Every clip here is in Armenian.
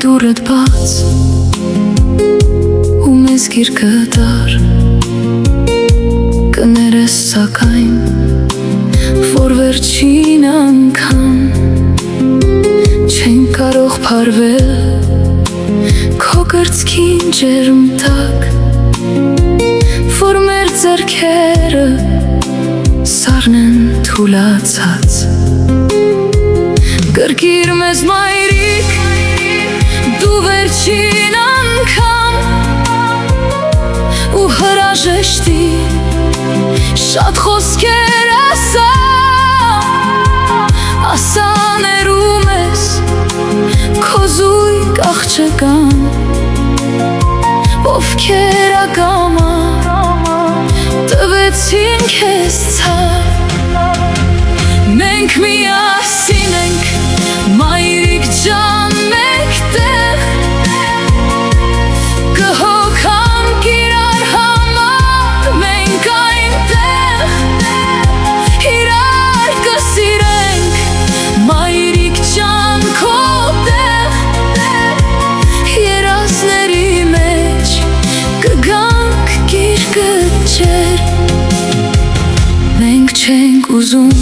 դուրդ բաց ու մեզ գիրկը դար կներես սակայն որ վերջին անգամ չեն կարող փարվել քո կրծքին ջերմ տակ որ մեր ձեռքերը սառնեն թուլացած կրկիր մեզ մայրիկ դու վերջին անգամ ու հրաժեշտի շատ խոսքեր ասա ներում ես քո զույգ աղջկան ովքեր ակամա տվեցին քեզ ցավ մենք միասին ենք մայրիկ ջան մեկտեղ կհոգանք իրար համար մենք այնտեղ իրար կսիրենք մայրիկ ջան քո տեղ երազների մեջ կգանք գիրկը ջեր մենք չենք ուզում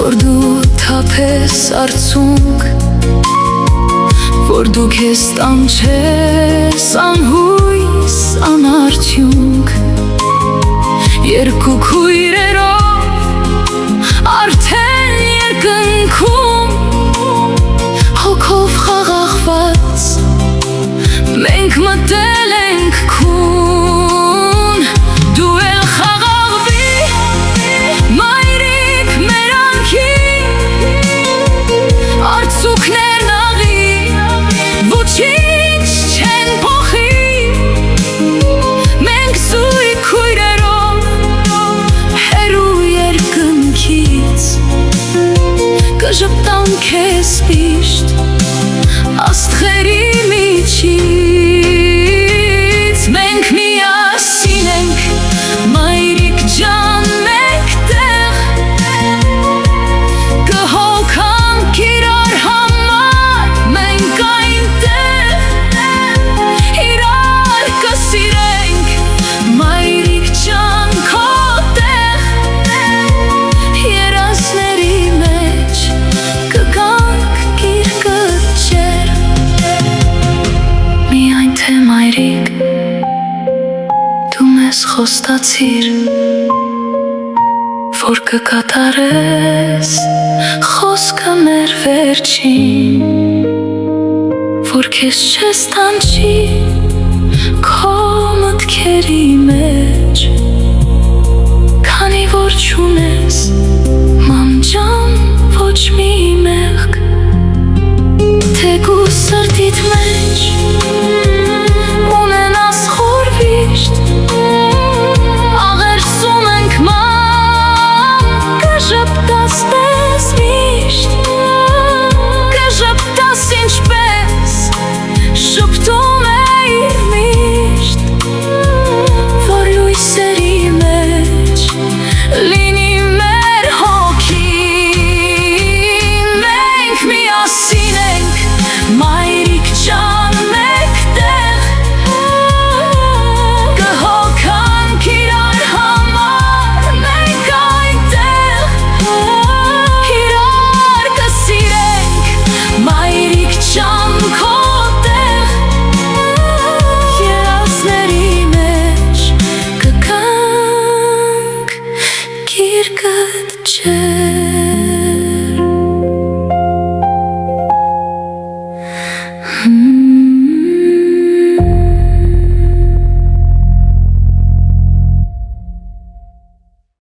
որ դու թափես արցունք որ դու քեզ տանջես անհույս անարդյունք երկու քույրերով արդեն երկնքում հոգով խաղաղված մենք մտել ենք քուն դու էլ խաղաղվի մայրիկ մեր անքին արցուքներն աղի ոչինչ չեն փոխի մենք զույգ քույրերով հեռու երկնքից կժպտանք քեզ միշտ աստղերի միջից մենք միասին ենք մայրիկ ջան մեկտեղ կհոգանք իրար համար մենք այնտեղ իրար կսիրենք մայրիկ ջան քո տեղ երազների մեջ կգանք գիրկը ջեր միայն թե մայրիկ դու մեզ խոստացիր որ կկատարես խոսքը մեր վերջին որ քեզ չես տանջի քո մտքերի մեջ քանի որ չունես մամ ջան ոչ մի